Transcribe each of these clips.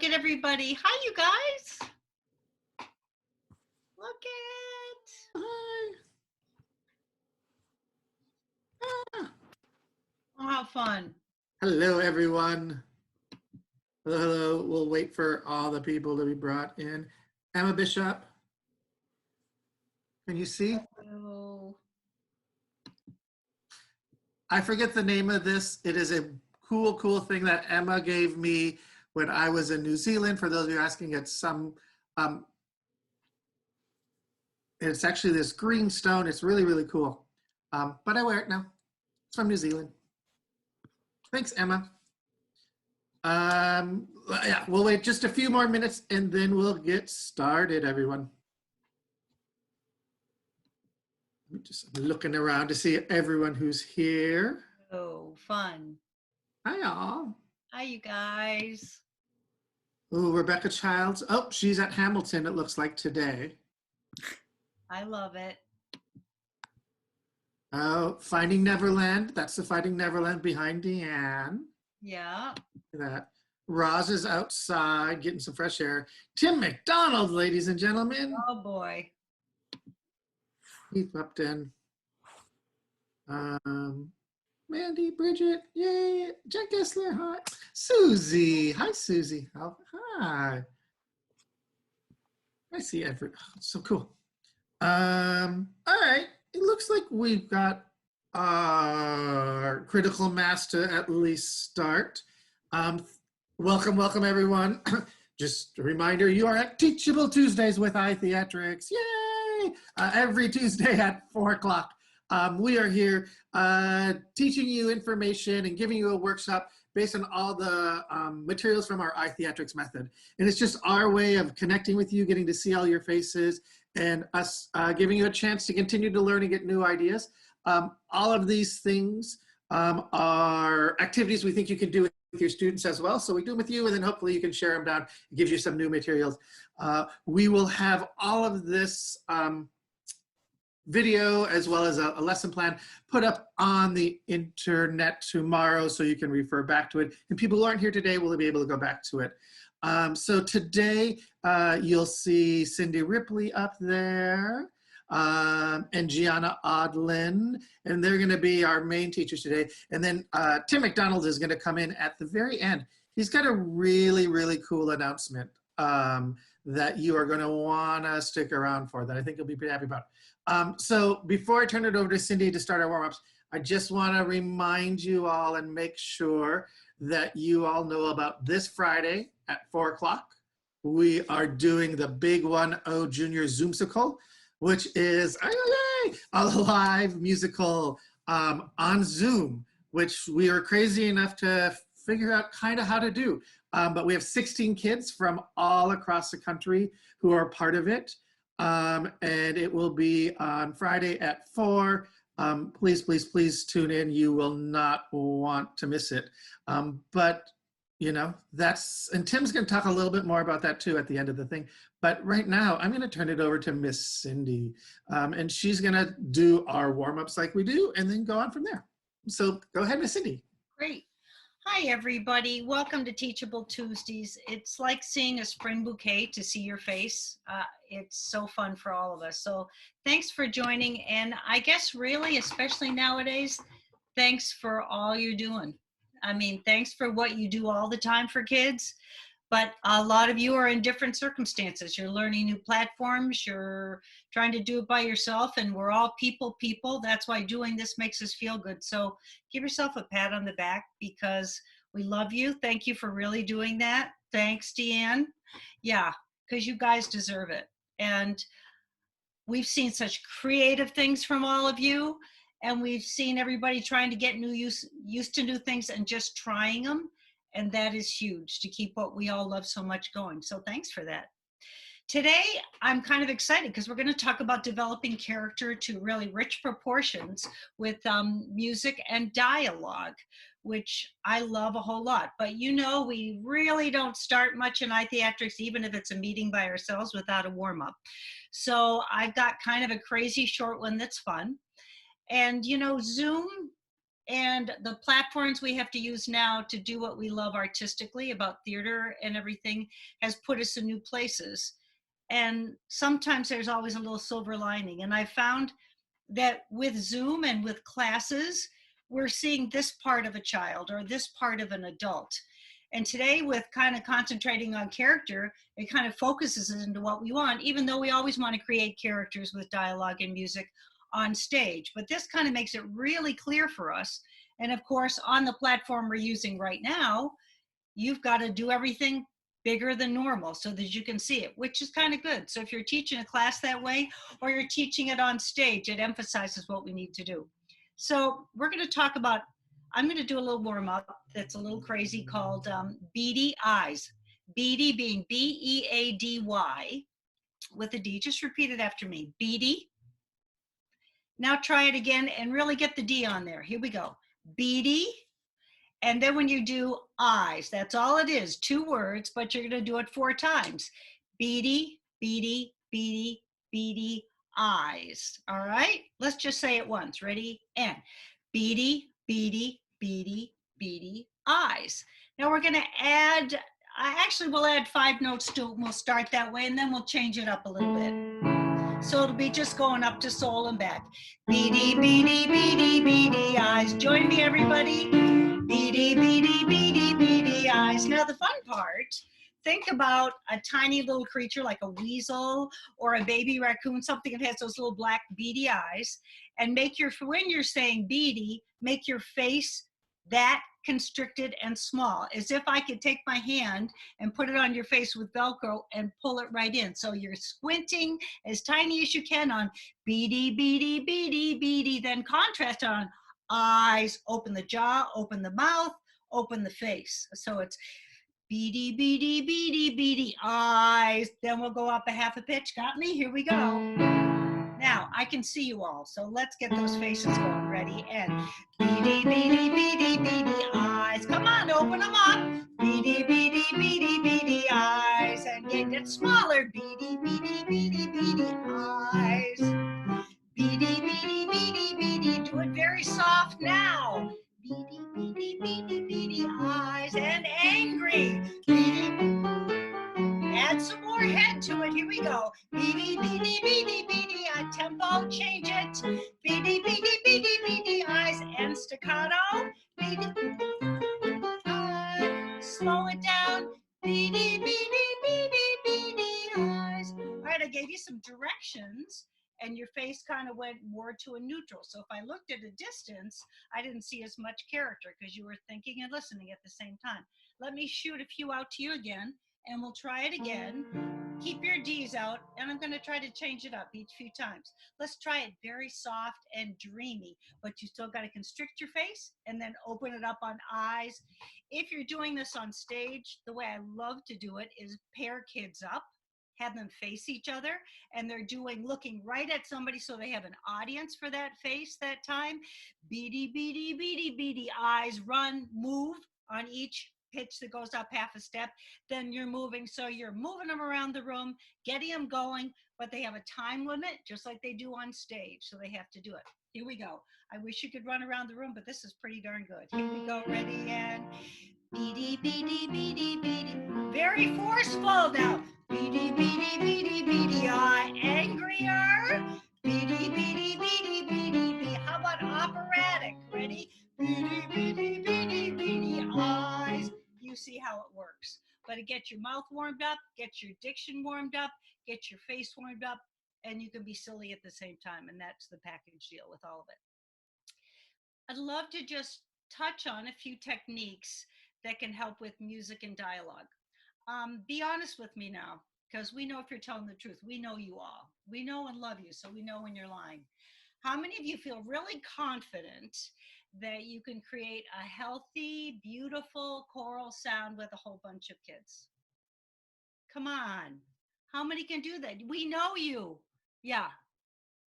Look at everybody. Hi, you guys. Look at. Hi. Ah. Oh, how fun. Hello, everyone. Hello, hello. We'll wait for all the people to be brought in. Emma Bishop, can you see? Hello. I forget the name of this. It is a cool thing that Emma gave me when I was in New Zealand. For those of you asking, it's actually this green stone. It's really cool. But I wear it now. It's from New Zealand. Thanks, Emma. Yeah, we'll wait just a few more minutes and then we'll get started, everyone. I'm just looking around to see everyone who's here. Oh, fun. Hi, all. Hi, you guys. Oh, Rebecca Childs. Oh, she's at Hamilton, it looks like today. I love it. Oh, Finding Neverland. That's the Finding Neverland behind Deanne. Yeah. Look at that. Roz is outside getting some fresh air. Tim McDonald, ladies and gentlemen. Oh, boy. He popped in. Mandy, Bridget, yay. Jack Gessler, hi. Susie, hi, Susie. Oh, hi. I see every, oh, so cool. All right, it looks like we've got our critical mass to at least start. Welcome everyone. Just a reminder, you are at Teachable Tuesdays with iTheatrics. Yay! Every Tuesday at 4 o'clock. We are here teaching you information and giving you a workshop based on all the materials from our iTheatrics method. And it's just our way of connecting with you, getting to see all your faces, and us giving you a chance to continue to learn and get new ideas. All of these things are activities we think you can do with your students as well. So we do them with you, and then hopefully you can share them down. It gives you some new materials. We will have all of this video as well as a lesson plan put up on the internet tomorrow so you can refer back to it. And people who aren't here today will be able to go back to it. So today you'll see Cindy Ripley up there and Gianna Odlin, and they're going to be our main teachers today. And then Tim McDonald is going to come in at the very end. He's got a really cool announcement that you are going to want to stick around for that I think you'll be pretty happy about. So before I turn it over to Cindy to start our warm-ups, I just want to remind you all and make sure that you all know about this Friday at 4 o'clock. We are doing the Big 1-0 Junior Zoomsicle, which is a live musical on Zoom, which we are crazy enough to figure out kind of how to do. But we have 16 kids from all across the country who are part of it. And it will be on Friday at 4. Please tune in. You will not want to miss it. But you know, and Tim's going to talk a little bit more about that too at the end of the thing. But right now, I'm going to turn it over to Miss Cindy. And she's going to do our warm-ups like we do and then go on from there. So go ahead, Miss Cindy. Great. Hi, everybody. Welcome to Teachable Tuesdays. It's like seeing a spring bouquet to see your face. It's so fun for all of us. So thanks for joining. And I guess really, especially nowadays, thanks for all you're doing. I mean, thanks for what you do all the time for kids. But a lot of you are in different circumstances. You're learning new platforms. You're trying to do it by yourself. And we're all people. That's why doing this makes us feel good. So give yourself a pat on the back because we love you. Thank you for really doing that. Thanks, Deanne. Yeah, because you guys deserve it. And we've seen such creative things from all of you. And we've seen everybody trying to get used to new things and just trying them. And that is huge to keep what we all love so much going. So thanks for that. Today, I'm kind of excited because we're going to talk about developing character to really rich proportions with music and dialogue, which I love a whole lot. But you know, we really don't start much in iTheatrics, even if it's a meeting by ourselves without a warm-up. So I've got kind of a crazy short one that's fun. And you know, Zoom And the platforms we have to use now to do what we love artistically about theater and everything has put us in new places. And sometimes there's always a little silver lining. And I found that with Zoom and with classes, we're seeing this part of a child or this part of an adult. And today, with kind of concentrating on character, it kind of focuses us into what we want, even though we always want to create characters with dialogue and music on stage. But this kind of makes it really clear for us. And of course, on the platform we're using right now, you've got to do everything bigger than normal so that you can see it, which is kind of good. So if you're teaching a class that way or you're teaching it on stage, it emphasizes what we need to do. So we're going to talk about, I'm going to do a little warm up that's a little crazy called beady eyes. Beady being B-E-A-D-Y with a D. Just repeat it after me. Beady. Now try it again and really get the D on there. Here we go. Beady. And then when you do eyes, that's all it is, 2 words, but you're going to do it 4 times. Beady, beady, beady, beady, eyes. All right? Let's just say it once. Ready? And beady, beady, beady, beady, eyes. Now we're going to add, I actually will add 5 notes to it. We'll start that way and then we'll change it up a little bit. So it'll be just going up to soul and back. Beady, beady, beady, beady eyes. Join me, everybody. Beady, beady, beady, beady eyes. Now the fun part, think about a tiny little creature like a weasel or a baby raccoon, something that has those little black beady eyes, and make your, when you're saying beady, make your face that constricted and small, as if I could take my hand and put it on your face with Velcro and pull it right in. So you're squinting as tiny as you can on beady, beady, beady, beady, then contrast on eyes, open the jaw, open the mouth, open the face. So it's beady, beady, beady, beady eyes. Then we'll go up a half a pitch. Got me? Here we go. Now I can see you all, so let's get those faces going. Ready? And beady, beady, beady, beady eyes. Come on, open them up. Beady, beady, beady, beady eyes. And get smaller. Beady, beady, beady, beady eyes. Beady, beady, beady, beady. Do it very soft now. Beady, beady, beady, beady eyes. And angry. Beady. Add some more head to it. Here we go. Beady, beady, beady, beady. Tempo, change it. Beady, beady, beady, beady eyes. And staccato. Beady, slow it down. Beady, beady, beady, beady eyes. All right, I gave you some directions and your face kind of went more to a neutral. So if I looked at a distance, I didn't see as much character because you were thinking and listening at the same time. Let me shoot a few out to you again and we'll try it again. Keep your D's out, and I'm going to try to change it up each few times. Let's try it very soft and dreamy, but you still got to constrict your face and then open it up on eyes. If you're doing this on stage, the way I love to do it is pair kids up, have them face each other, and they're looking right at somebody so they have an audience for that face that time. Beady, beady, beady, beady eyes, run, move on each pitch that goes up half a step. Then you're moving, so you're moving them around the room, getting them going, but they have a time limit just like they do on stage, so they have to do it. Here we go. I wish you could run around the room, but this is pretty darn good. Here we go. Ready? And beady, beady, beady, beady. Very forceful now. Beady, beady, beady, beady eye. Angrier. Beady, beady, beady, beady, beady. How about operatic? Ready? Beady, beady, beady, beady eyes. You see how it works. But get your mouth warmed up, get your diction warmed up, get your face warmed up, and you can be silly at the same time. And that's the package deal with all of it. I'd love to just touch on a few techniques that can help with music and dialogue. Be honest with me now, because we know if you're telling the truth. We know you all. We know and love you, so we know when you're lying. How many of you feel really confident that you can create a healthy, beautiful choral sound with a whole bunch of kids? Come on. How many can do that? We know you. Yeah,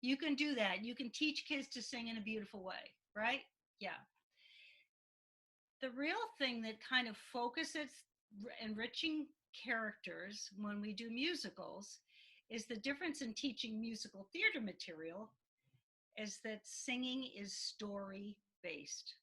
you can do that. You can teach kids to sing in a beautiful way, right? Yeah. The real thing that kind of focuses enriching characters when we do musicals is the difference in teaching musical theater material is that singing is story based.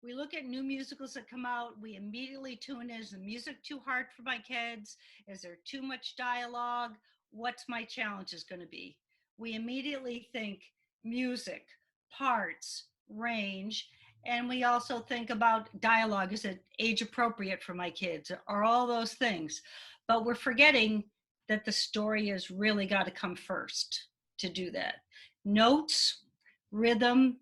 We look at new musicals that come out, we immediately tune in. Is the music too hard for my kids? Is there too much dialogue? What's my challenge is going to be? We immediately think music, parts, range, and we also think about dialogue. Is it age appropriate for my kids? Or all those things. But we're forgetting that the story has really got to come first to do that. Notes, rhythm,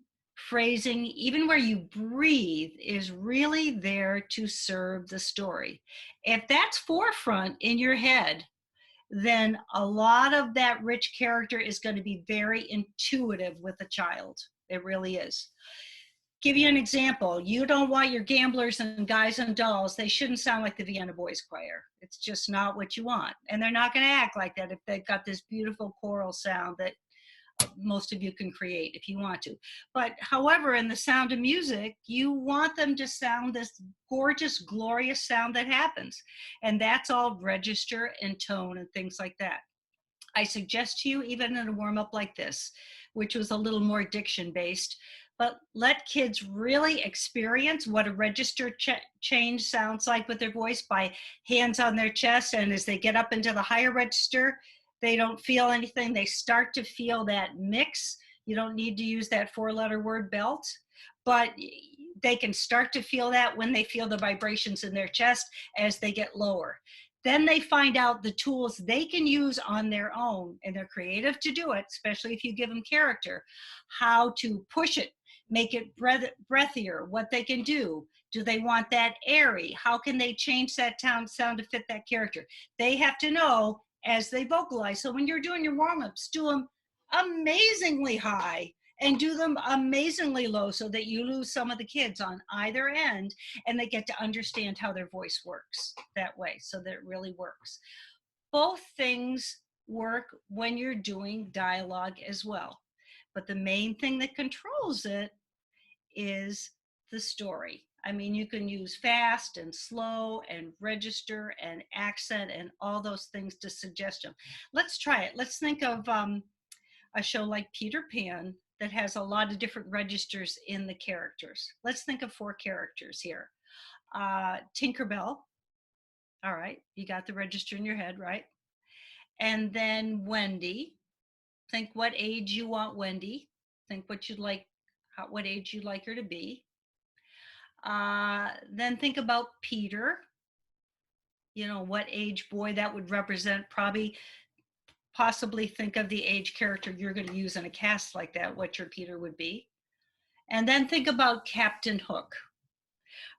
phrasing, even where you breathe, is really there to serve the story. If that's forefront in your head, then a lot of that rich character is going to be very intuitive with a child. It really is. Give you an example. You don't want your gamblers and guys and dolls, they shouldn't sound like the Vienna Boys Choir. It's just not what you want. And they're not going to act like that if they've got this beautiful choral sound that most of you can create if you want to. But however, in the Sound of Music, you want them to sound this gorgeous, glorious sound that happens. And that's all register and tone and things like that. I suggest to you, even in a warm-up like this, which was a little more diction based, but let kids really experience what a register change sounds like with their voice by hands on their chest. And as they get up into the higher register, they don't feel anything. They start to feel that mix. You don't need to use that 4-letter word belt, but they can start to feel that when they feel the vibrations in their chest as they get lower. Then they find out the tools they can use on their own, and they're creative to do it, especially if you give them character, how to push it, make it breathier, what they can do. Do they want that airy? How can they change that sound to fit that character? They have to know as they vocalize. So when you're doing your warm-ups, do them amazingly high and do them amazingly low so that you lose some of the kids on either end and they get to understand how their voice works that way so that it really works. Both things work when you're doing dialogue as well. But the main thing that controls it is the story. I mean, you can use fast and slow and register and accent and all those things to suggest them. Let's try it. Let's think of a show like Peter Pan that has a lot of different registers in the characters. Let's think of 4 characters here. Tinkerbell. All right, you got the register in your head, right? And then Wendy. Think what age you want Wendy. Think what you'd like, what age you'd like her to be. Then think about Peter. You know, what age boy that would represent. Probably, possibly think of the age character you're going to use in a cast like that, what your Peter would be. And then think about Captain Hook.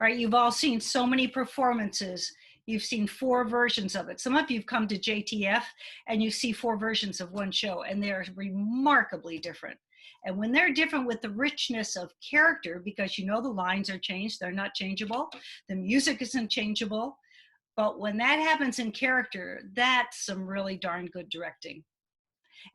All right, you've all seen so many performances. You've seen 4 versions of it. Some of you've come to JTF and you see 4 versions of one show, and they're remarkably different. And when they're different with the richness of character, because you know the lines are changed, they're not changeable, the music isn't changeable, but when that happens in character, that's some really darn good directing.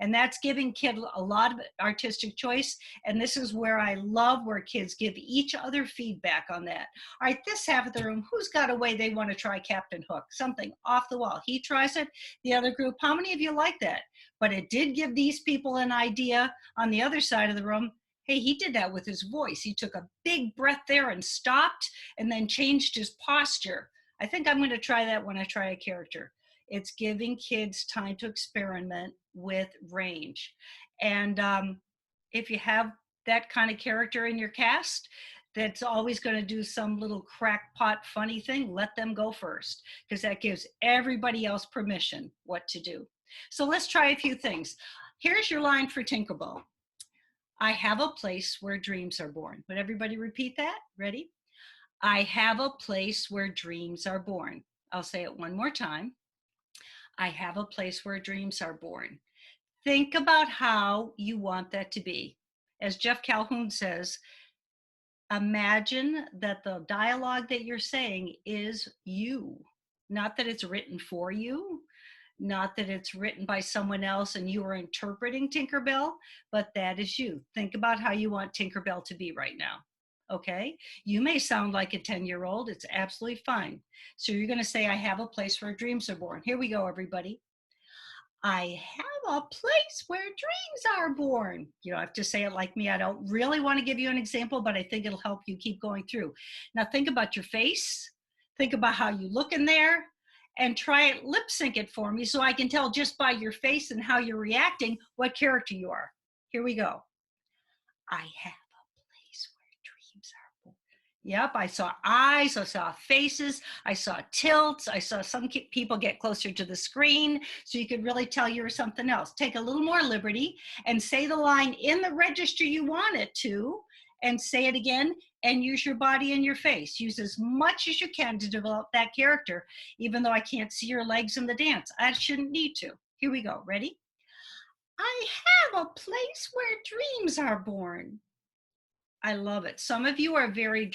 And that's giving kids a lot of artistic choice. And this is where I love where kids give each other feedback on that. All right, this half of the room, who's got a way they want to try Captain Hook? Something off the wall. He tries it. The other group, how many of you like that? But it did give these people an idea on the other side of the room. Hey, he did that with his voice. He took a big breath there and stopped and then changed his posture. I think I'm going to try that when I try a character. It's giving kids time to experiment with range. And if you have that kind of character in your cast that's always going to do some little crackpot funny thing, let them go first, because that gives everybody else permission what to do. So let's try a few things. Here's your line for Tinkerbell. I have a place where dreams are born. Would everybody repeat that? Ready? I have a place where dreams are born. I'll say it one more time. I have a place where dreams are born. Think about how you want that to be. As Jeff Calhoun says, imagine that the dialogue that you're saying is you, not that it's written for you, not that it's written by someone else and you are interpreting Tinkerbell, but that is you. Think about how you want Tinkerbell to be right now. Okay, you may sound like a 10-year-old. It's absolutely fine. So you're going to say, I have a place where dreams are born. Here we go, everybody. I have a place where dreams are born. You don't have to say it like me. I don't really want to give you an example, but I think it'll help you keep going through. Now, think about your face. Think about how you look in there and try it, lip sync it for me so I can tell just by your face and how you're reacting what character you are. Here we go. I have a place where dreams are born. Yep, I saw eyes, I saw faces, I saw tilts, I saw some people get closer to the screen so you could really tell you were something else. Take a little more liberty and say the line in the register you want it to, and say it again, and use your body and your face. Use as much as you can to develop that character, even though I can't see your legs in the dance. I shouldn't need to. Here we go. Ready? I have a place where dreams are born. I love it. Some of you are very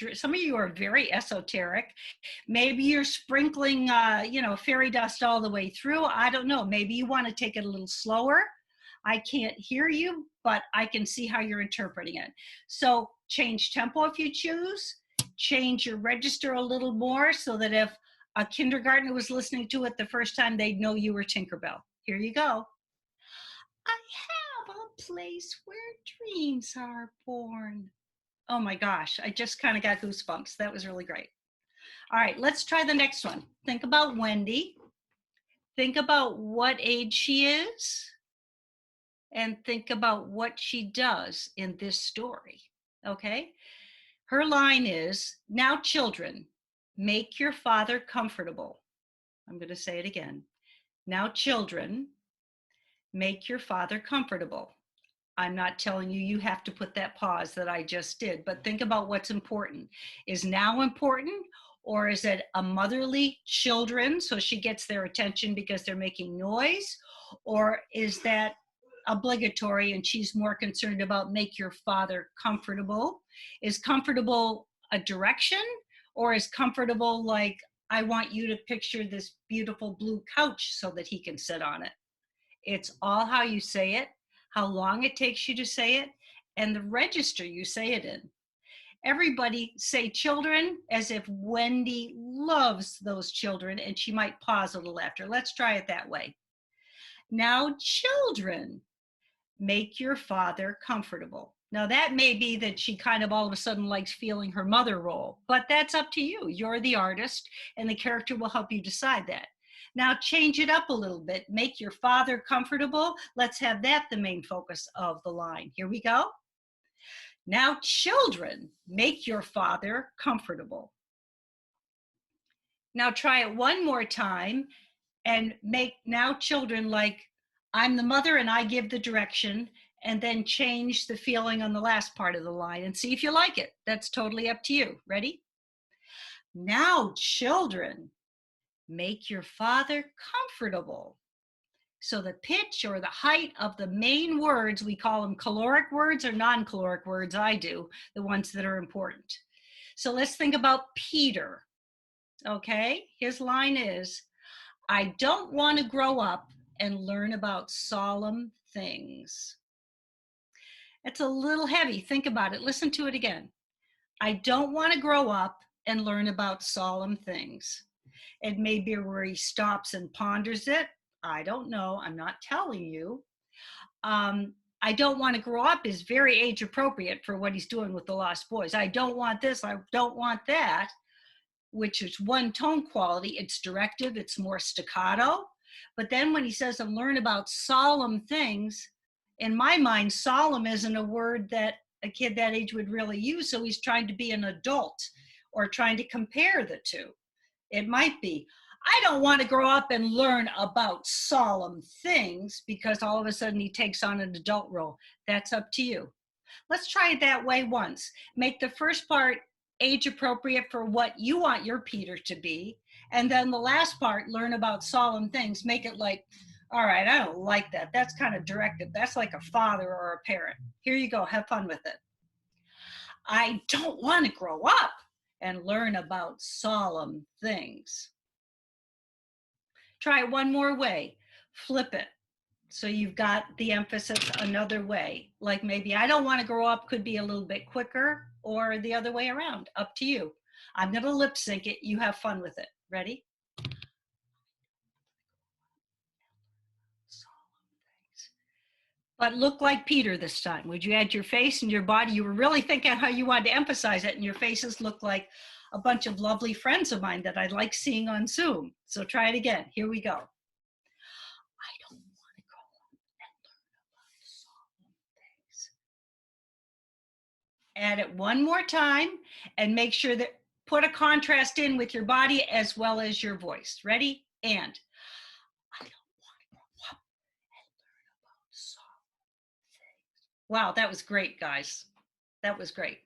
esoteric. Maybe you're sprinkling, fairy dust all the way through. I don't know. Maybe you want to take it a little slower. I can't hear you, but I can see how you're interpreting it. So change tempo if you choose. Change your register a little more so that if a kindergartner was listening to it the first time, they'd know you were Tinkerbell. Here you go. I have a place where dreams are born. Oh my gosh, I just kind of got goosebumps. That was really great. All right, let's try the next one. Think about Wendy. Think about what age she is, and think about what she does in this story. Okay? Her line is, now children, make your father comfortable. I'm going to say it again. Now children, make your father comfortable. I'm not telling you you have to put that pause that I just did, but think about what's important. Is now important, or is it a motherly children so she gets their attention because they're making noise? Or is that obligatory and she's more concerned about make your father comfortable? Is comfortable a direction, or is comfortable like I want you to picture this beautiful blue couch so that he can sit on it? It's all how you say it, how long it takes you to say it, and the register you say it in. Everybody say children as if Wendy loves those children and she might pause a little after. Let's try it that way. Now, children, make your father comfortable. Now, that may be that she kind of all of a sudden likes feeling her mother role, but that's up to you. You're the artist, and the character will help you decide that. Now, change it up a little bit. Make your father comfortable. Let's have that the main focus of the line. Here we go. Now, children, make your father comfortable. Now, try it one more time and make now children like I'm the mother and I give the direction, and then change the feeling on the last part of the line and see if you like it. That's totally up to you. Ready? Now, children, make your father comfortable. So the pitch or the height of the main words, we call them caloric words or non-caloric words. I do, the ones that are important. So let's think about Peter. Okay, his line is, I don't want to grow up and learn about solemn things. It's a little heavy. Think about it. Listen to it again. I don't want to grow up and learn about solemn things. It may be where he stops and ponders it. I don't know. I'm not telling you. I don't want to grow up is very age appropriate for what he's doing with the Lost Boys. I don't want this. I don't want that, which is one tone quality. It's directive. It's more staccato. But then when he says and learn about solemn things, in my mind, solemn isn't a word that a kid that age would really use. So he's trying to be an adult or trying to compare the two. It might be, I don't want to grow up and learn about solemn things, because all of a sudden he takes on an adult role. That's up to you. Let's try it that way once. Make the first part age appropriate for what you want your Peter to be. And then the last part, learn about solemn things. Make it like, all right, I don't like that. That's kind of directive. That's like a father or a parent. Here you go. Have fun with it. I don't want to grow up and learn about solemn things. Try it one more way. Flip it. So you've got the emphasis another way. Like maybe I don't want to grow up could be a little bit quicker, or the other way around. Up to you. I'm going to lip sync it. You have fun with it. Ready? But look like Peter this time. Would you add your face and your body? You were really thinking how you wanted to emphasize it, and your faces look like a bunch of lovely friends of mine that I like seeing on Zoom. So try it again. Here we go. I don't want to go and learn about solemn things. Add it one more time and make sure that put a contrast in with your body as well as your voice. Ready? And I don't want to grow up and learn about solemn things. Wow, that was great, guys. That was great.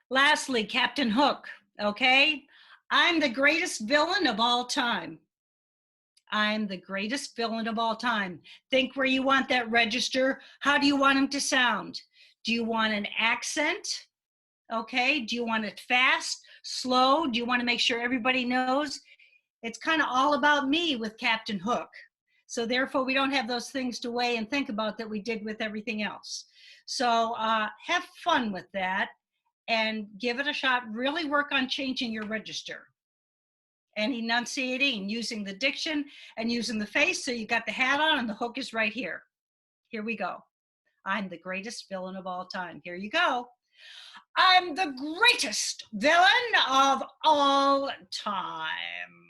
Lastly, Captain Hook, okay? I'm the greatest villain of all time. I'm the greatest villain of all time. Think where you want that register. How do you want him to sound? Do you want an accent? Okay. Do you want it fast, slow? Do you want to make sure everybody knows? It's kind of all about me with Captain Hook. So therefore, we don't have those things to weigh and think about that we did with everything else. So have fun with that and give it a shot. Really work on changing your register and enunciating and using the diction and using the face. So you got the hat on and the hook is right here. Here we go. I'm the greatest villain of all time. Here you go. I'm the greatest villain of all time.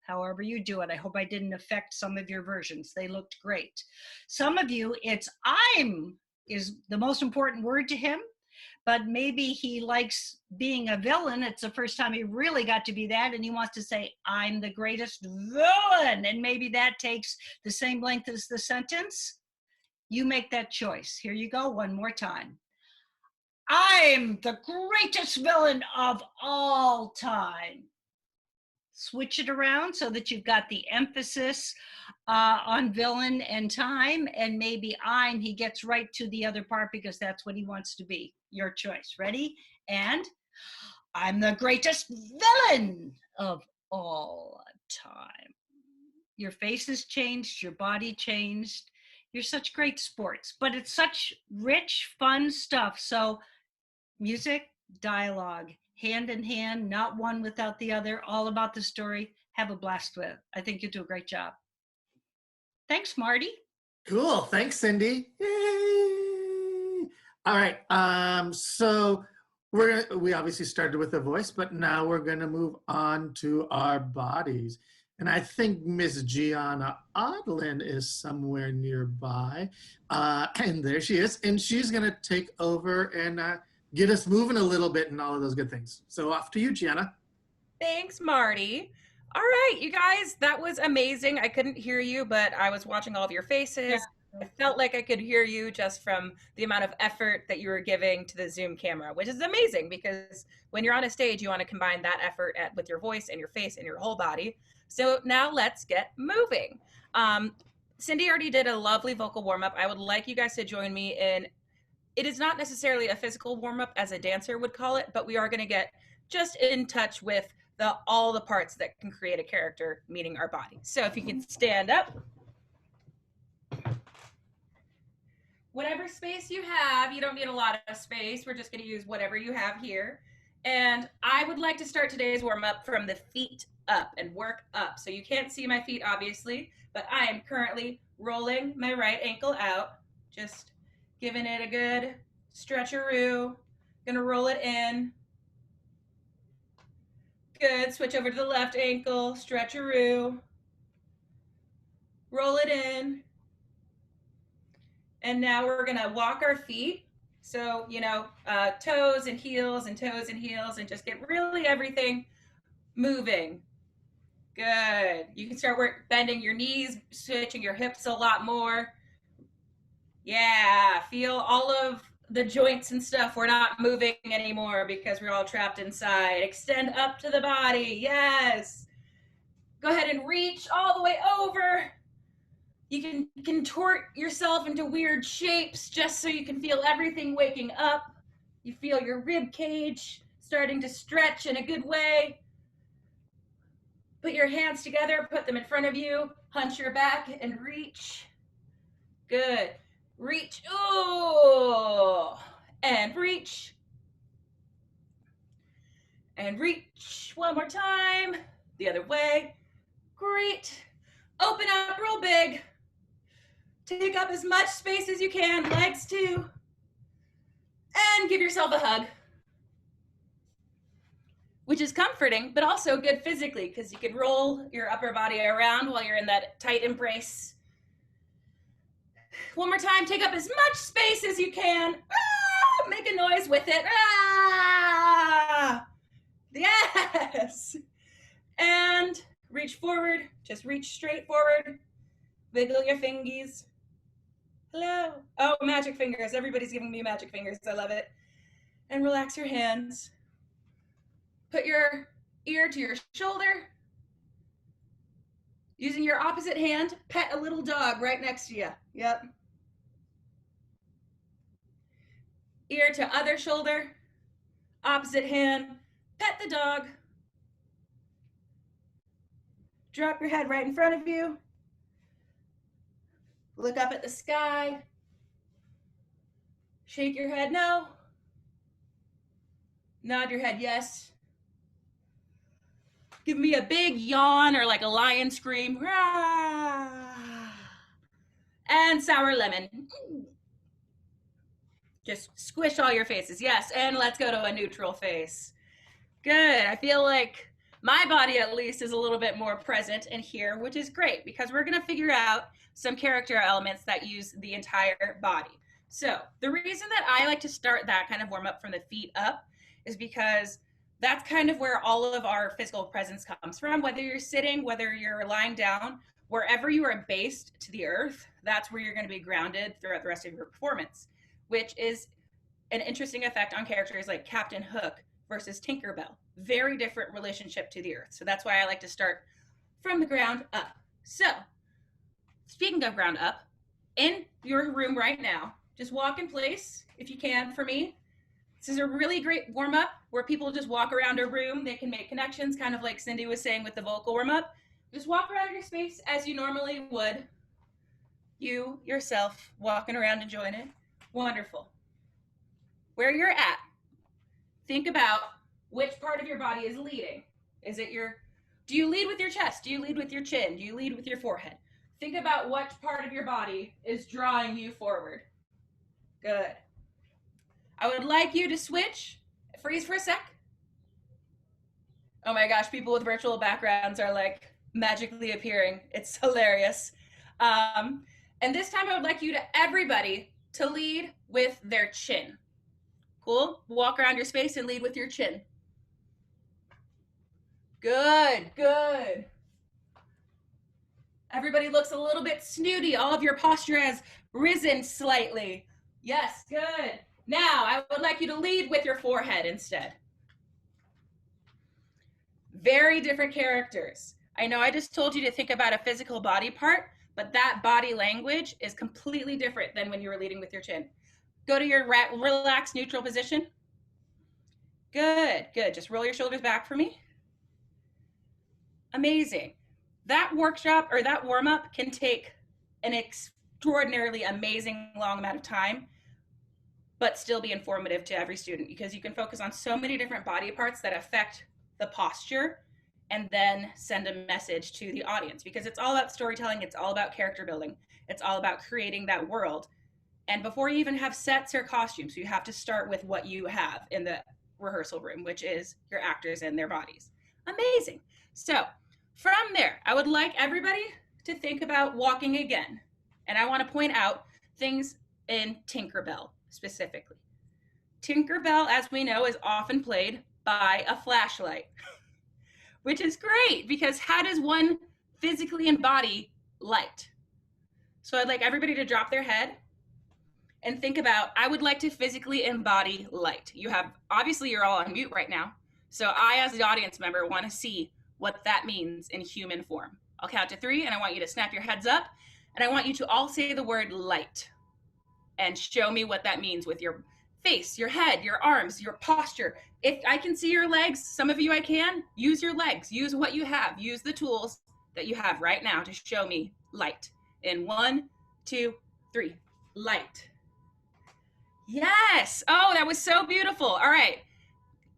However you do it. I hope I didn't affect some of your versions. They looked great. Some of you, it's I'm is the most important word to him, but maybe he likes being a villain. It's the first time he really got to be that, and he wants to say, I'm the greatest villain. And maybe that takes the same length as the sentence. You make that choice. Here you go, one more time. I'm the greatest villain of all time. Switch it around so that you've got the emphasis on villain and time, and maybe he gets right to the other part because that's what he wants to be. Your choice. Ready? And I'm the greatest villain of all time. Your face has changed, your body changed. You're such great sports, but it's such rich, fun stuff. So music, dialogue, hand in hand, not one without the other, all about the story. Have a blast with it. I think you do a great job. Thanks, Marty. Cool. Thanks, Cindy. Yay! All right. So we obviously started with the voice, but now we're going to move on to our bodies. And I think Miss Gianna Odlin is somewhere nearby. And there she is. And she's going to take over and get us moving a little bit and all of those good things. So off to you, Gianna. Thanks, Marty. All right, you guys, that was amazing. I couldn't hear you, but I was watching all of your faces. I felt like I could hear you just from the amount of effort that you were giving to the Zoom camera, which is amazing because when you're on a stage, you want to combine that effort with your voice and your face and your whole body. So now let's get moving. Cindy already did a lovely vocal warm up. I would like you guys to join me in, it is not necessarily a physical warm up as a dancer would call it, but we are going to get just in touch with all the parts that can create a character, meaning our body. So if you can stand up. Whatever space you have, you don't need a lot of space. We're just going to use whatever you have here. And I would like to start today's warm up from the feet up and work up. So you can't see my feet, obviously, but I am currently rolling my right ankle out, just giving it a good stretcheroo. Gonna roll it in. Good. Switch over to the left ankle, stretcheroo. Roll it in. And now we're gonna walk our feet. So, toes and heels and toes and heels and just get really everything moving. Good. You can start bending your knees, switching your hips a lot more. Yeah, feel all of the joints and stuff. We're not moving anymore because we're all trapped inside. Extend up to the body. Yes. Go ahead and reach all the way over. You can contort yourself into weird shapes just so you can feel everything waking up. You feel your rib cage starting to stretch in a good way. Put your hands together, put them in front of you, hunch your back and reach. Good. Reach. Ooh. And reach. And reach. One more time. The other way. Great. Open up real big. Take up as much space as you can, legs too. And give yourself a hug, which is comforting, but also good physically because you can roll your upper body around while you're in that tight embrace. One more time, take up as much space as you can. Ah, make a noise with it. Ah, yes. And reach forward, just reach straight forward. Wiggle your fingies. Hello. Oh, magic fingers. Everybody's giving me magic fingers. I love it. And relax your hands. Put your ear to your shoulder. Using your opposite hand, pet a little dog right next to you. Yep. Ear to other shoulder. Opposite hand, pet the dog. Drop your head right in front of you. Look up at the sky. Shake your head no. Nod your head yes. Give me a big yawn or like a lion scream. Rah! And sour lemon. Just squish all your faces. Yes, and let's go to a neutral face. Good. I feel like my body at least is a little bit more present in here, which is great because we're going to figure out some character elements that use the entire body. So the reason that I like to start that kind of warm up from the feet up is because that's kind of where all of our physical presence comes from. Whether you're sitting, whether you're lying down, wherever you are based to the earth, that's where you're going to be grounded throughout the rest of your performance, which is an interesting effect on characters like Captain Hook versus Tinkerbell. Very different relationship to the earth. So that's why I like to start from the ground up. So speaking of ground up, in your room right now, just walk in place if you can for me. This is a really great warm up where people just walk around a room. They can make connections, kind of like Cindy was saying with the vocal warm up. Just walk around your space as you normally would. You yourself walking around enjoying it. Wonderful. Where you're at, think about which part of your body is leading. Is it do you lead with your chest? Do you lead with your chin? Do you lead with your forehead? Think about what part of your body is drawing you forward. Good. I would like you to switch. Freeze for a sec. Oh my gosh, people with virtual backgrounds are like magically appearing. It's hilarious. And this time I would like everybody to lead with their chin. Cool? Walk around your space and lead with your chin. Good, good. Everybody looks a little bit snooty. All of your posture has risen slightly. Yes, good. Now, I would like you to lead with your forehead instead. Very different characters. I know I just told you to think about a physical body part, but that body language is completely different than when you were leading with your chin. Go to your relaxed neutral position. Good, good. Just roll your shoulders back for me. Amazing. That workshop or that warm up can take an extraordinarily amazing long amount of time, but still be informative to every student because you can focus on so many different body parts that affect the posture and then send a message to the audience because it's all about storytelling. It's all about character building. It's all about creating that world. And before you even have sets or costumes, you have to start with what you have in the rehearsal room, which is your actors and their bodies. Amazing. So from there, I would like everybody to think about walking again. And I want to point out things in Tinkerbell specifically. Tinkerbell, as we know, is often played by a flashlight, which is great because how does one physically embody light? So I'd like everybody to drop their head and think about, I would like to physically embody light. Obviously you're all on mute right now. So I, as the audience member, want to see what that means in human form. I'll count to 3 and I want you to snap your heads up and I want you to all say the word light and show me what that means with your face, your head, your arms, your posture. If I can see your legs, some of you I can, use your legs, use what you have, use the tools that you have right now to show me light. In 1, 2, 3, light. Yes. Oh, that was so beautiful. All right.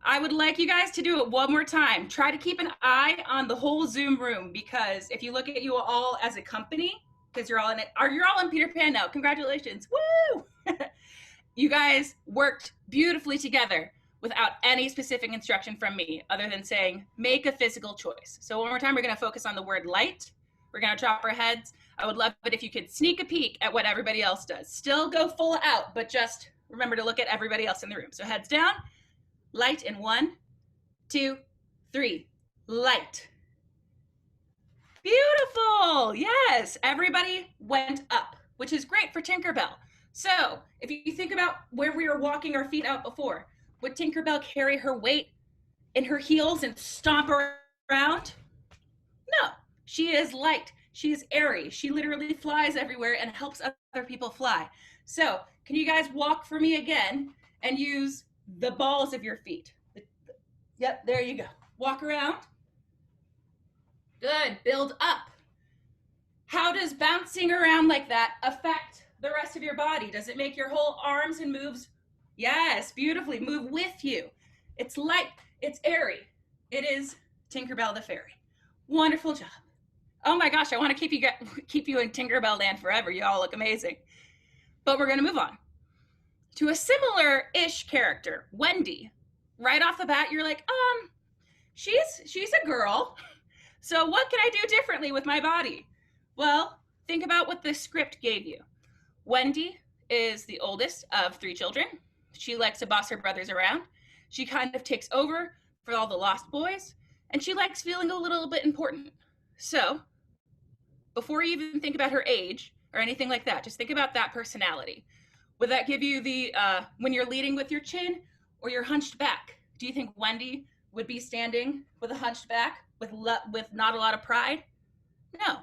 I would like you guys to do it one more time. Try to keep an eye on the whole Zoom room because if you look at you all as a company, because you're all in it. You're all in Peter Pan now. Congratulations. Woo! You guys worked beautifully together without any specific instruction from me other than saying, make a physical choice. So one more time, we're going to focus on the word light. We're going to drop our heads. I would love it if you could sneak a peek at what everybody else does. Still go full out, but just remember to look at everybody else in the room. So heads down, light in 1, 2, 3, light. Beautiful. Yes, everybody went up, which is great for Tinkerbell. So if you think about where we were walking our feet out before, would Tinkerbell carry her weight in her heels and stomp around? No, she is light. She is airy. She literally flies everywhere and helps other people fly. So can you guys walk for me again and use the balls of your feet? Yep, there you go. Walk around. Good, build up. How does bouncing around like that affect the rest of your body? Does it make your whole arms and moves? Yes, beautifully, move with you. It's light, it's airy. It is Tinkerbell the Fairy. Wonderful job. Oh my gosh, I want to keep you in Tinkerbell land forever. You all look amazing. But we're going to move on to a similar-ish character, Wendy. Right off the bat, you're like, she's a girl. So what can I do differently with my body? Well, think about what the script gave you. Wendy is the oldest of 3 children. She likes to boss her brothers around. She kind of takes over for all the lost boys, and she likes feeling a little bit important. So before you even think about her age or anything like that, just think about that personality. Would that give you the, when you're leading with your chin or you're hunched back? Do you think Wendy would be standing with a hunched back with not a lot of pride? No,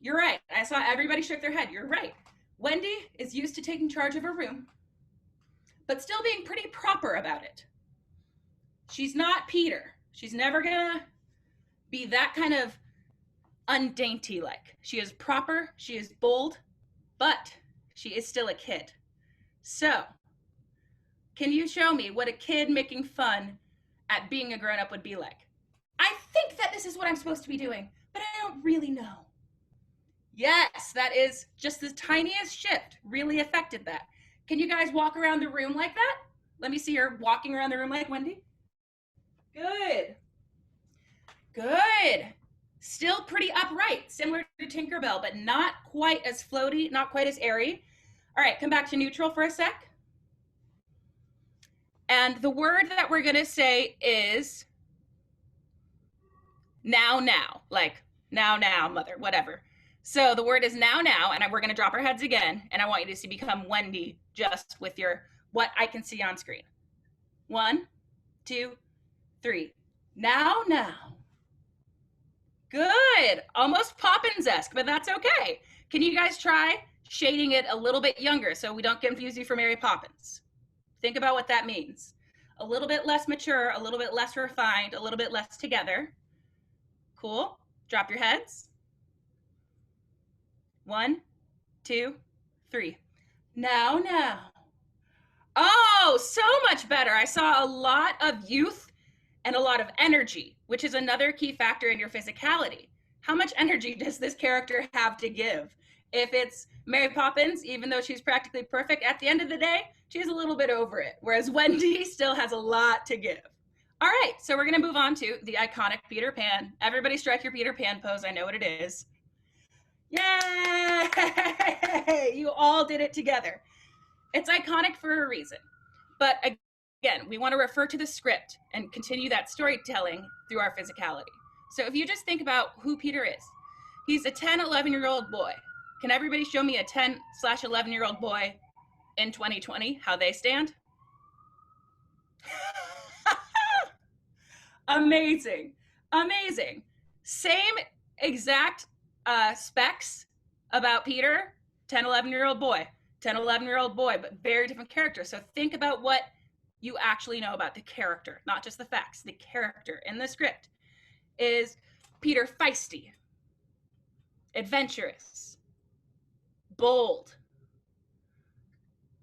you're right. I saw everybody shook their head. You're right. Wendy is used to taking charge of a room, but still being pretty proper about it. She's not Peter. She's never gonna be that kind of undainty like. She is proper, she is bold, but she is still a kid. So, can you show me what a kid making fun at being a grown-up would be like? I think that this is what I'm supposed to be doing, but I don't really know. Yes, that is just the tiniest shift really affected that. Can you guys walk around the room like that? Let me see her walking around the room like Wendy. Good. Good. Still pretty upright, similar to Tinkerbell, but not quite as floaty, not quite as airy. All right, come back to neutral for a sec. And the word that we're gonna say is now, like now, mother, whatever. So the word is now, and we're gonna drop our heads again, and I want you to become Wendy just with your, what I can see on screen. 1, 2, 3. Now. Good. Almost Poppins-esque, but that's okay. Can you guys try shading it a little bit younger so we don't confuse you for Mary Poppins? Think about what that means. A little bit less mature, a little bit less refined, a little bit less together. Cool. Drop your heads. 1, 2, 3. Now. Oh, so much better. I saw a lot of youth and a lot of energy, which is another key factor in your physicality. How much energy does this character have to give? If it's Mary Poppins, even though she's practically perfect, at the end of the day, she's a little bit over it, whereas Wendy still has a lot to give. All right, so we're gonna move on to the iconic Peter Pan. Everybody strike your Peter Pan pose, I know what it is. Yay! You all did it together. It's iconic for a reason, but again, we want to refer to the script and continue that storytelling through our physicality. So if you just think about who Peter is, he's a 10, 11-year-old boy. Can everybody show me a 10/11-year-old boy in 2020, how they stand? Amazing. Same exact specs about Peter, 10, 11-year-old boy, 10, 11-year-old boy, but very different characters. So think about what you actually know about the character, not just the facts. The character in the script is Peter feisty, adventurous, bold,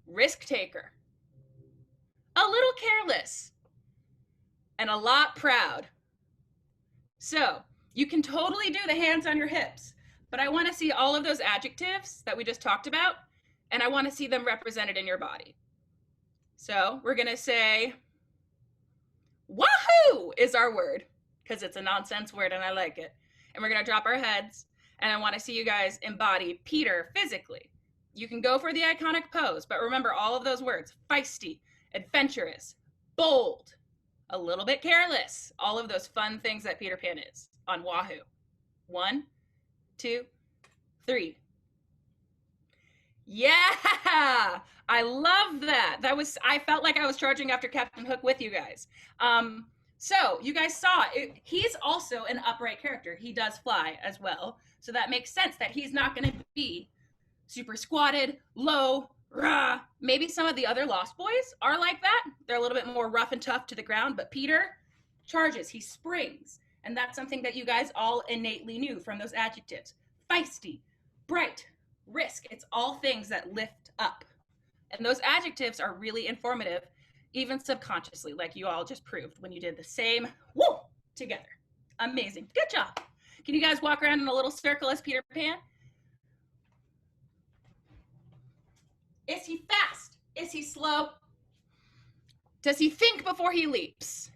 risk taker, a little careless, and a lot proud. So you can totally do the hands on your hips, but I want to see all of those adjectives that we just talked about, and I want to see them represented in your body. So we're going to say, wahoo is our word, because it's a nonsense word and I like it. And we're going to drop our heads, and I want to see you guys embody Peter physically. You can go for the iconic pose, but remember all of those words: feisty, adventurous, bold, a little bit careless, all of those fun things that Peter Pan is on wahoo. 1, 2, 3. Yeah, I love that. I felt like I was charging after Captain Hook with you guys. So you guys saw it. He's also an upright character. He does fly as well. So that makes sense that he's not going to be super squatted, low, rah. Maybe some of the other Lost Boys are like that. They're a little bit more rough and tough to the ground, but Peter charges, he springs. And that's something that you guys all innately knew from those adjectives. Feisty, bright, risk. It's all things that lift up. And those adjectives are really informative, even subconsciously, like you all just proved when you did the same woo together. Amazing. Good job. Can you guys walk around in a little circle as Peter Pan? Is he fast? Is he slow? Does he think before he leaps?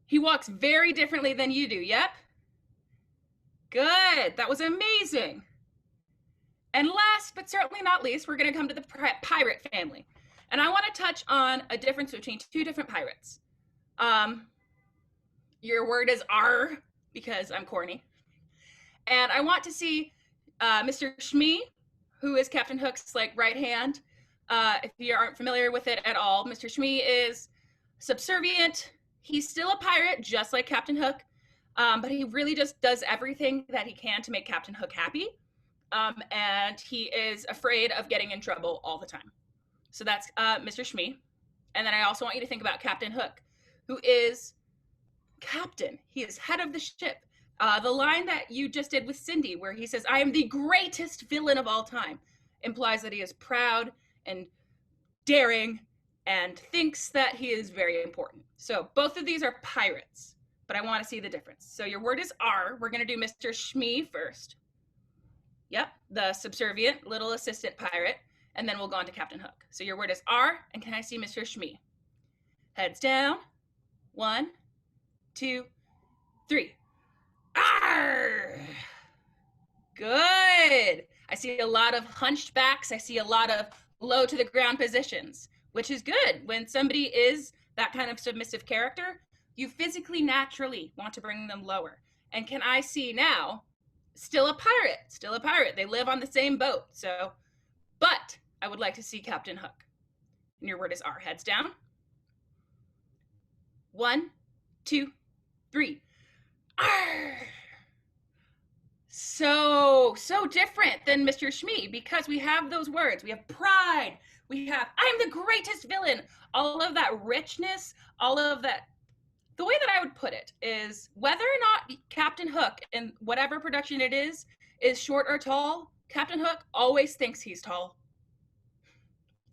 He walks very differently than you do, yep? Good. That was amazing. And last but certainly not least, we're going to come to the pirate family. And I want to touch on a difference between two different pirates. Your word is R, because I'm corny. And I want to see Mr. Shmee, who is Captain Hook's right hand. If you aren't familiar with it at all, Mr. Shmee is subservient. He's still a pirate, just like Captain Hook, but he really just does everything that he can to make Captain Hook happy. And he is afraid of getting in trouble all the time. So that's Mr. Shmee. And then I also want you to think about Captain Hook, who is captain. He is head of the ship. The line that you just did with Cindy, where he says, "I am the greatest villain of all time," implies that he is proud and daring and thinks that he is very important. So both of these are pirates, but I want to see the difference. So your word is R. We're going to do Mr. Shmee first. Yep, the subservient little assistant pirate. And then we'll go on to Captain Hook. So your word is R, and can I see Mr. Shmee? Heads down. 1, 2, 3. Arr! Good. I see a lot of hunched backs. I see a lot of low to the ground positions, which is good. When somebody is that kind of submissive character, you physically naturally want to bring them lower. And can I see now, still a pirate. They live on the same boat. So, but I would like to see Captain Hook. And your word is R. Heads down. 1, 2, 3. Arr! So different than Mr. Shmee, because we have those words. We have pride. We have, "I'm the greatest villain." All of that richness, all of that. The way that I would put it is, whether or not Captain Hook, in whatever production it is short or tall, Captain Hook always thinks he's tall.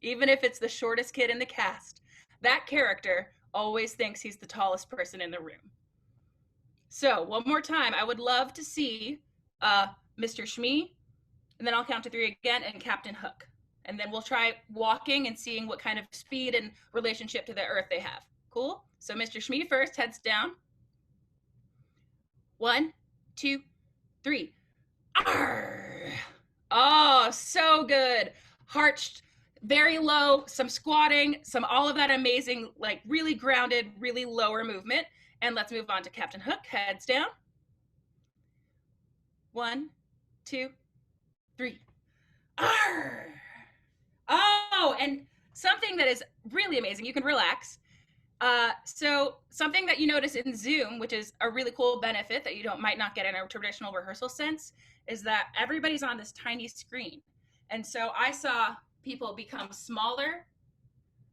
Even if it's the shortest kid in the cast, that character always thinks he's the tallest person in the room. So one more time, I would love to see Mr. Shmee, and then I'll count to 3 again, and Captain Hook. And then we'll try walking and seeing what kind of speed and relationship to the earth they have. Cool? So Mr. Shmee first, heads down. 1, 2, 3. Arr! Oh, so good. Arched, very low, some squatting, some all of that amazing, really grounded, really lower movement. And let's move on to Captain Hook. Heads down. 1, 2, 3. Arr! Oh, and something that is really amazing. You can relax. So something that you notice in Zoom, which is a really cool benefit that you might not get in a traditional rehearsal sense, is that everybody's on this tiny screen. And so I saw people become smaller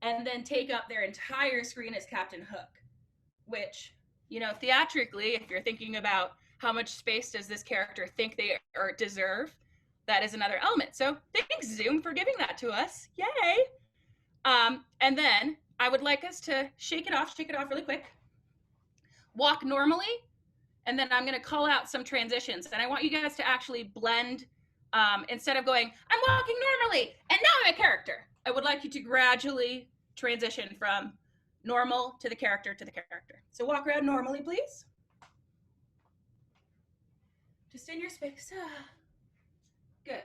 and then take up their entire screen as Captain Hook, which, theatrically, if you're thinking about how much space does this character think they deserve, that is another element. So thanks, Zoom, for giving that to us. Yay! And then I would like us to shake it off really quick. Walk normally, and then I'm going to call out some transitions. And I want you guys to actually blend, instead of going, I'm walking normally, and now I'm a character. I would like you to gradually transition from normal to the character to the character. So walk around normally, please. Just in your space. Good.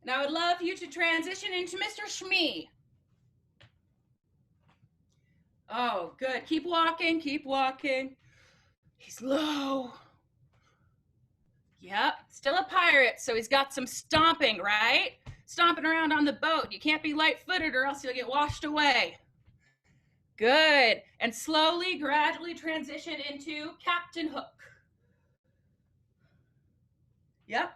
And I would love you to transition into Mr. Shmee. Oh, good. Keep walking, keep walking. He's low. Yep, still a pirate, so he's got some stomping, right? Stomping around on the boat. You can't be light-footed or else you'll get washed away. Good. And slowly, gradually transition into Captain Hook. Yep.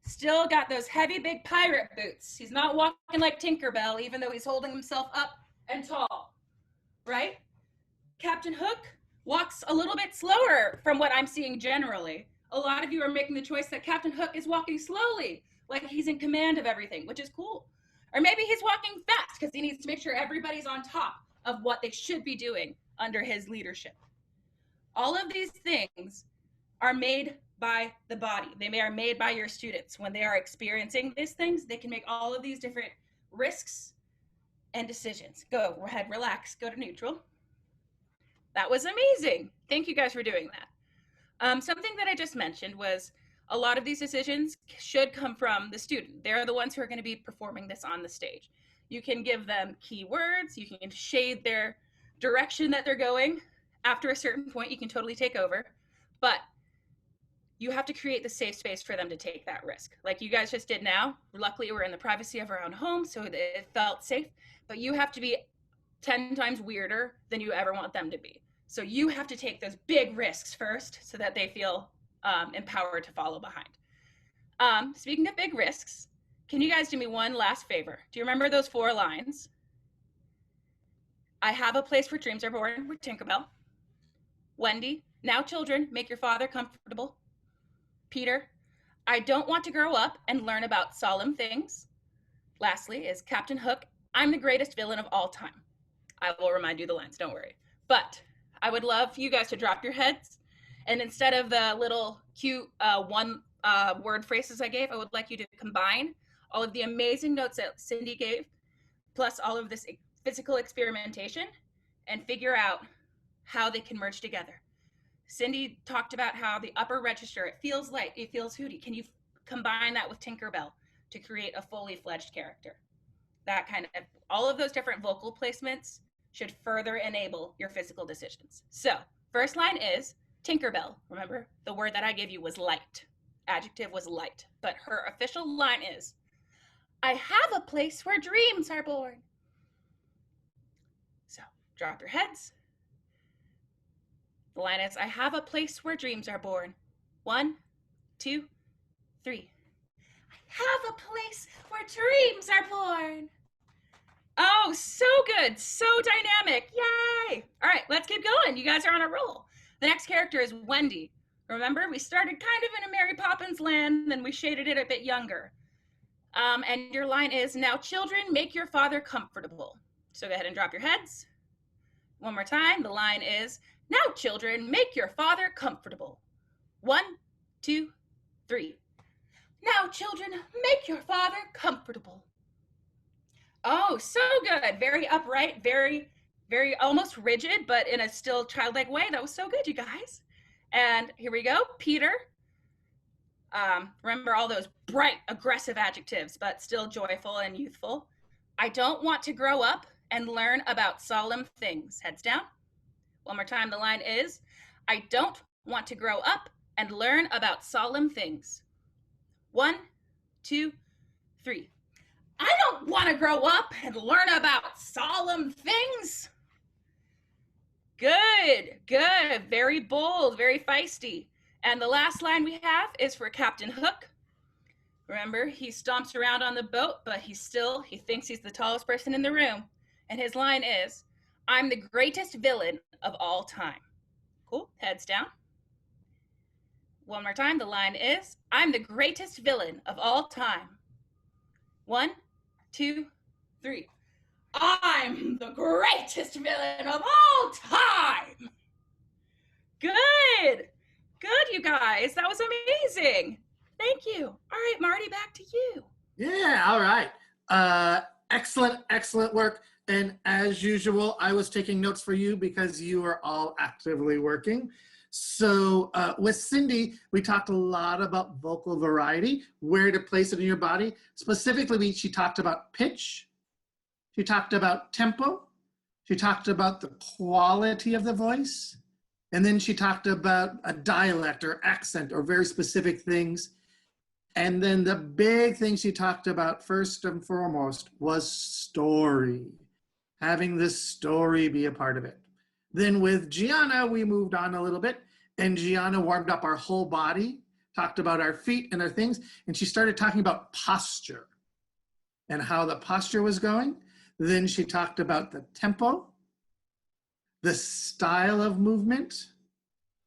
Still got those heavy, big pirate boots. He's not walking like Tinkerbell, even though he's holding himself up and tall, right? Captain Hook walks a little bit slower from what I'm seeing generally. A lot of you are making the choice that Captain Hook is walking slowly, like he's in command of everything, which is cool. Or maybe he's walking fast because he needs to make sure everybody's on top of what they should be doing under his leadership. All of these things are made by the body. They are made by your students. When they are experiencing these things, they can make all of these different risks and decisions. Go ahead, relax, go to neutral. That was amazing. Thank you guys for doing that. Something that I just mentioned was a lot of these decisions should come from the student. They're the ones who are going to be performing this on the stage. You can give them keywords, you can shade their direction that they're going. After a certain point, you can totally take over, but you have to create the safe space for them to take that risk. Like you guys just did now. Luckily, we're in the privacy of our own home, so it felt safe, but you have to be 10 times weirder than you ever want them to be. So you have to take those big risks first so that they feel empowered to follow behind. Speaking of big risks, can you guys do me one last favor? Do you remember those 4 lines? I have a place where dreams are born with Tinkerbell. Wendy, now children, make your father comfortable. Peter, I don't want to grow up and learn about solemn things. Lastly is Captain Hook, I'm the greatest villain of all time. I will remind you the lines, don't worry. But I would love you guys to drop your heads, and instead of the little cute one word phrases I gave, I would like you to combine all of the amazing notes that Cindy gave, plus all of this physical experimentation, and figure out how they can merge together. Cindy talked about how the upper register, it feels light, it feels hooty. Can you combine that with Tinkerbell to create a fully fledged character? That kind of, all of those different vocal placements should further enable your physical decisions. So first line is Tinkerbell. Remember, the word that I gave you was light. Adjective was light, but her official line is, I have a place where dreams are born. So drop your heads. The line is, I have a place where dreams are born. 1, 2, 3. I have a place where dreams are born. Oh, so good. So dynamic. Yay. All right, let's keep going. You guys are on a roll. The next character is Wendy. Remember, we started kind of in a Mary Poppins land, then we shaded it a bit younger. And your line is, now children, make your father comfortable. So go ahead and drop your heads. One more time. The line is, now children, make your father comfortable. 1, 2, 3. Now children, make your father comfortable. Oh, so good. Very upright, very, very almost rigid, but in a still childlike way. That was so good, you guys. And here we go. Peter. Remember all those bright, aggressive adjectives, but still joyful and youthful. I don't want to grow up and learn about solemn things. Heads down. One more time. The line is, I don't want to grow up and learn about solemn things. 1, 2, 3. I don't want to grow up and learn about solemn things. Good, good. Very bold, very feisty. And the last line we have is for Captain Hook. Remember, he stomps around on the boat, but he thinks he's the tallest person in the room. And his line is, I'm the greatest villain of all time. Cool, heads down. One more time, the line is, I'm the greatest villain of all time. 1, 2, 3. I'm the greatest villain of all time. Good. Good, you guys. That was amazing. Thank you. All right, Marty, back to you. Yeah, all right. Excellent, excellent work. And as usual, I was taking notes for you because you are all actively working. So with Cindy, we talked a lot about vocal variety, where to place it in your body. Specifically, she talked about pitch. She talked about tempo. She talked about the quality of the voice. And then she talked about a dialect or accent or very specific things. And then the big thing she talked about first and foremost was story, having this story be a part of it. Then with Gianna, we moved on a little bit, and Gianna warmed up our whole body, talked about our feet and our things, and she started talking about posture and how the posture was going. Then she talked about the tempo, the style of movement.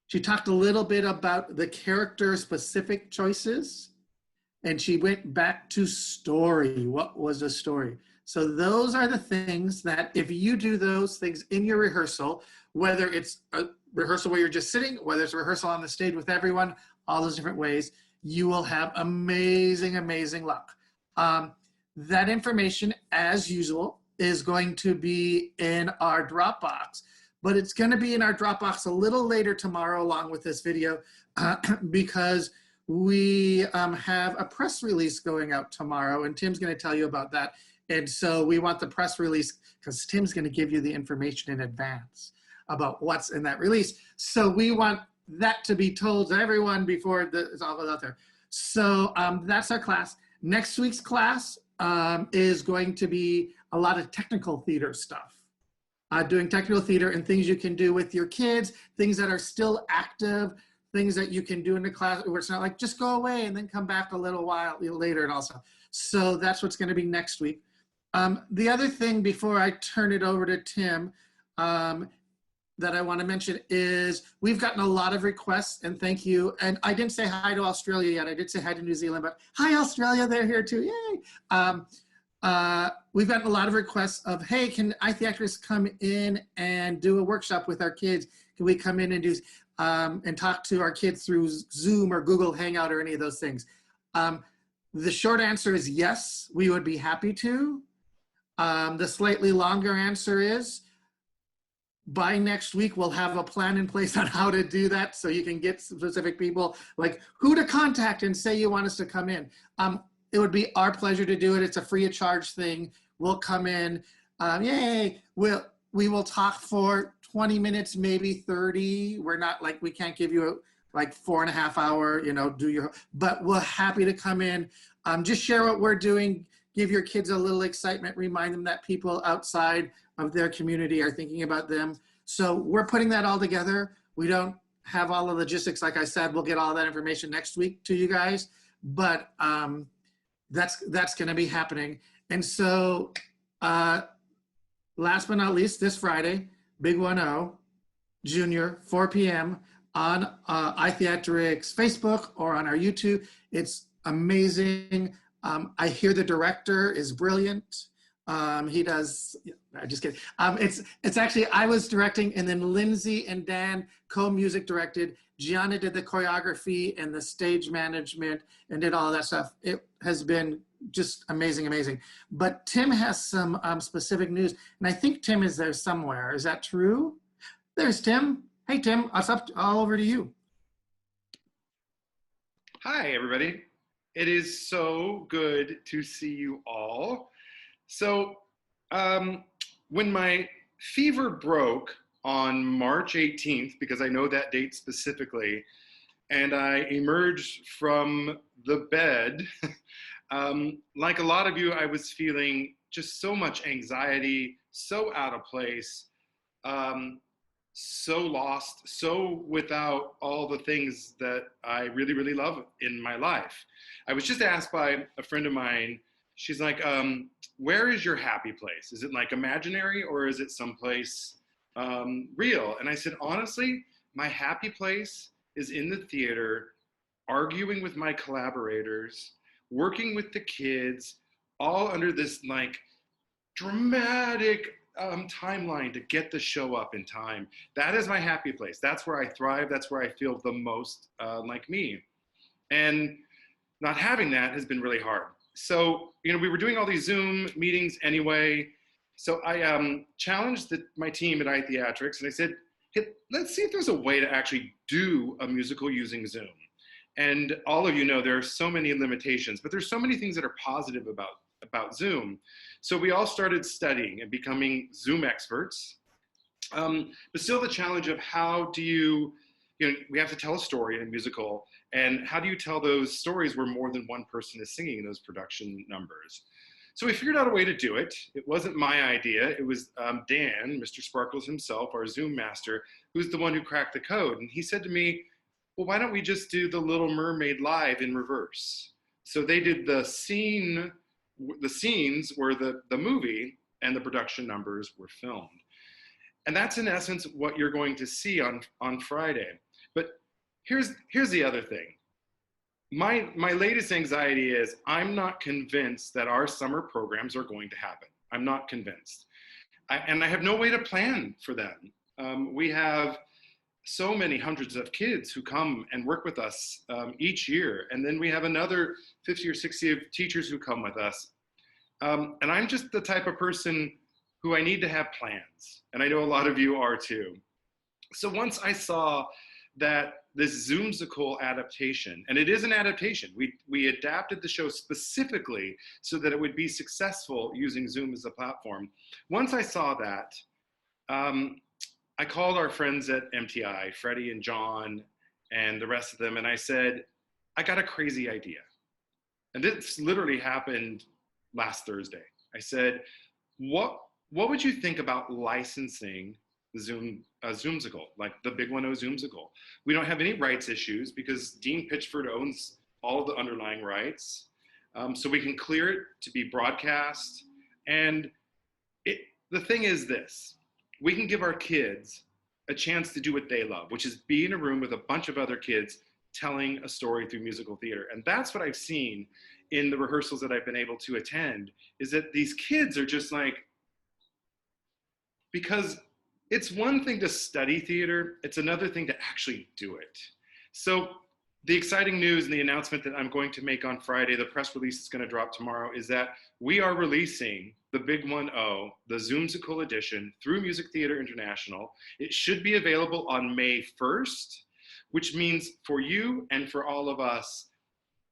She talked a little bit about the character specific choices. And she went back to story. What was a story? So those are the things that if you do those things in your rehearsal, whether it's a rehearsal where you're just sitting, whether it's a rehearsal on the stage with everyone, all those different ways, you will have amazing, amazing luck. That information, as usual, is going to be in our Dropbox, but it's going to be in our Dropbox a little later tomorrow along with this video because we have a press release going out tomorrow, and Tim's going to tell you about that. And so we want the press release because Tim's going to give you the information in advance about what's in that release. So we want that to be told to everyone before it's all out there. So that's our class. Next week's class is going to be a lot of technical theater stuff. Doing technical theater and things you can do with your kids, things that are still active, things that you can do in the class where it's not like just go away and then come back a little while later and also. So that's what's going to be next week. The other thing before I turn it over to Tim that I want to mention is we've gotten a lot of requests, and thank you. And I didn't say hi to Australia yet. I did say hi to New Zealand, but hi Australia, they're here too, yay. We've gotten a lot of requests of, hey, can iTheatrics come in and do a workshop with our kids? Can we come in and do and talk to our kids through Zoom or Google Hangout or any of those things? The short answer is yes, we would be happy to. The slightly longer answer is by next week, we'll have a plan in place on how to do that so you can get specific people, like who to contact and say you want us to come in. It would be our pleasure to do it. It's a free of charge thing. We'll come in, yay, we will talk for 20 minutes, maybe 30. We're not like, we can't give you like 4.5 hour, but we're happy to come in. Just share what we're doing, give your kids a little excitement, remind them that people outside of their community are thinking about them. So we're putting that all together. We don't have all the logistics. Like I said, we'll get all that information next week to you guys, but that's gonna be happening. And so last but not least, this Friday, Big 1-0, Junior, 4 p.m. on iTheatrics Facebook or on our YouTube. It's amazing. I hear the director is brilliant. He does, I just kidding. It's actually, I was directing and then Lindsay and Dan co-music directed. Gianna did the choreography and the stage management and did all that stuff. It has been just amazing, amazing. But Tim has some specific news, and I think Tim is there somewhere. Is that true? There's Tim. Hey, Tim, it's up all over to you. Hi, everybody. It is so good to see you all. So when my fever broke on March 18th, because I know that date specifically, and I emerged from the bed, like a lot of you, I was feeling just so much anxiety, so out of place, so lost, so without all the things that I really, really love in my life. I was just asked by a friend of mine, she's like, where is your happy place? Is it like imaginary or is it someplace real? And I said, honestly, my happy place is in the theater, arguing with my collaborators, working with the kids, all under this like dramatic timeline to get the show up in time. That is my happy place. That's where I thrive. That's where I feel the most like me. And not having that has been really hard. So, we were doing all these Zoom meetings anyway. So I challenged my team at iTheatrics, and I said, hey, let's see if there's a way to actually do a musical using Zoom. And all of you know there are so many limitations, but there's so many things that are positive about Zoom. So we all started studying and becoming Zoom experts. But still the challenge of how do you, we have to tell a story in a musical, and how do you tell those stories where more than one person is singing in those production numbers? So we figured out a way to do it. It wasn't my idea. It was Dan, Mr. Sparkles himself, our Zoom master, who's the one who cracked the code. And he said to me, well, why don't we just do The Little Mermaid live in reverse? So they did the scenes where the movie and the production numbers were filmed. And that's in essence what you're going to see on Friday. But here's the other thing. My latest anxiety is I'm not convinced that our summer programs are going to happen. I'm not convinced. And I have no way to plan for them. We have so many hundreds of kids who come and work with us each year. And then we have another 50 or 60 of teachers who come with us. And I'm just the type of person who I need to have plans. And I know a lot of you are too. So once I saw that this Zoomsicle adaptation, and it is an adaptation, we adapted the show specifically so that it would be successful using Zoom as a platform. Once I saw that, I called our friends at MTI, Freddie and John and the rest of them, and I said, I got a crazy idea. And this literally happened last Thursday. I said, what would you think about licensing the Zoomsicle, like the Big 1-0 Zoomsicle? We don't have any rights issues because Dean Pitchford owns all of the underlying rights. So we can clear it to be broadcast. And the thing is this, we can give our kids a chance to do what they love, which is be in a room with a bunch of other kids telling a story through musical theater. And that's what I've seen in the rehearsals that I've been able to attend, is that these kids are just like, because it's one thing to study theater, it's another thing to actually do it. So the exciting news and the announcement that I'm going to make on Friday, the press release is going to drop tomorrow, is that we are releasing the Big 1-0, the Zoomsicle edition, through Music Theater International. It should be available on May 1st, which means for you and for all of us,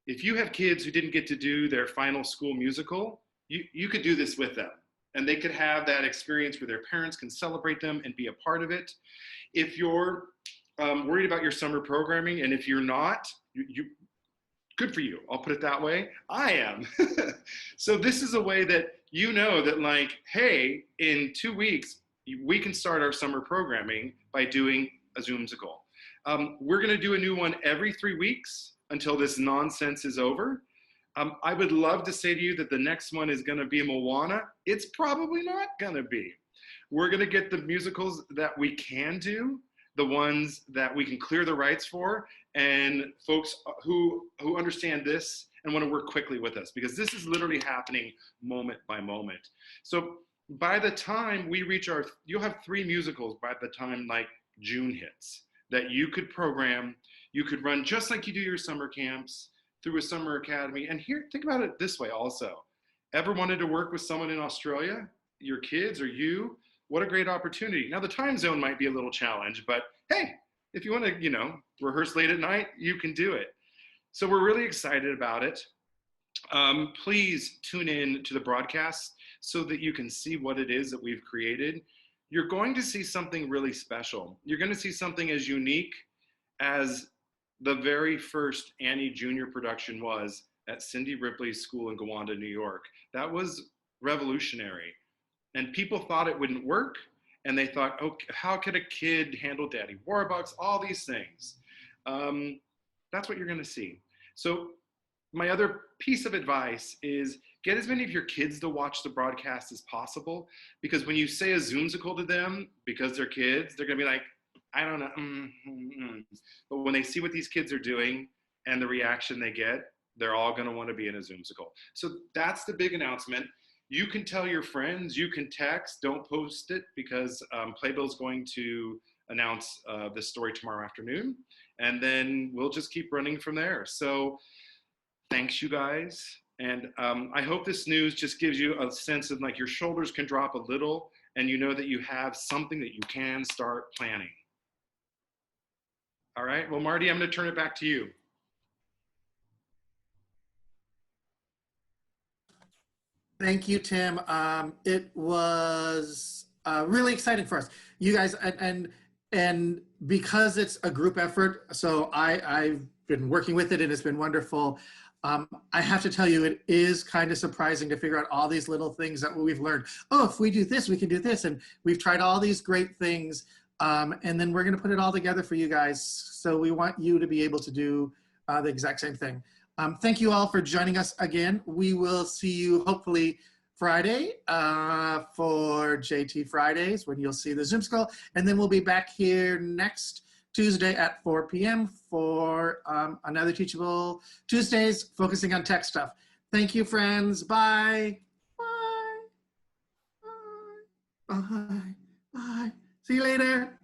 if you have kids who didn't get to do their final school musical, you could do this with them. And they could have that experience where their parents can celebrate them and be a part of it. If you're worried about your summer programming, and if you're not, good for you. I'll put it that way. I am. So this is a way that you know that, like, hey, in 2 weeks, we can start our summer programming by doing a Zoomsicle. We're going to do a new one every 3 weeks until this nonsense is over. I would love to say to you that the next one is going to be Moana. It's probably not going to be. We're going to get the musicals that we can do, the ones that we can clear the rights for, and folks who understand this and want to work quickly with us, because this is literally happening moment by moment. So by the time we reach you'll have 3 musicals by the time like June hits that you could program, you could run just like you do your summer camps through a summer academy. And here, think about it this way also. Ever wanted to work with someone in Australia, your kids or you? What a great opportunity. Now the time zone might be a little challenge, but hey, if you want to, rehearse late at night, you can do it. So we're really excited about it. Please tune in to the broadcast so that you can see what it is that we've created. You're going to see something really special. You're going to see something as unique as the very first Annie Jr. production was at Cindy Ripley's school in Gowanda, New York. That was revolutionary. And people thought it wouldn't work. And they thought, oh, how could a kid handle Daddy Warbucks? All these things. That's what you're going to see. So my other piece of advice is get as many of your kids to watch the broadcast as possible. Because when you say a Zoomsicle to them, because they're kids, they're going to be like, I don't know. But when they see what these kids are doing and the reaction they get, they're all going to want to be in a Zoomsicle. So that's the big announcement. You can tell your friends, you can text, don't post it because Playbill's going to announce this story tomorrow afternoon. And then we'll just keep running from there. So thanks, you guys. And I hope this news just gives you a sense of like your shoulders can drop a little and you know that you have something that you can start planning. All right, well, Marty, I'm gonna turn it back to you. Thank you, Tim. It was really exciting for us. You guys, and because it's a group effort, so I've been working with it and it's been wonderful. I have to tell you, it is kind of surprising to figure out all these little things that we've learned. Oh, if we do this, we can do this. And we've tried all these great things. And then we're going to put it all together for you guys. So we want you to be able to do the exact same thing. Thank you all for joining us again. We will see you hopefully Friday for JT Fridays when you'll see the Zoom skull. And then we'll be back here next Tuesday at 4 p.m. for another Teachable Tuesdays focusing on tech stuff. Thank you, friends. Bye. Bye. Bye. Bye. Bye. See you later.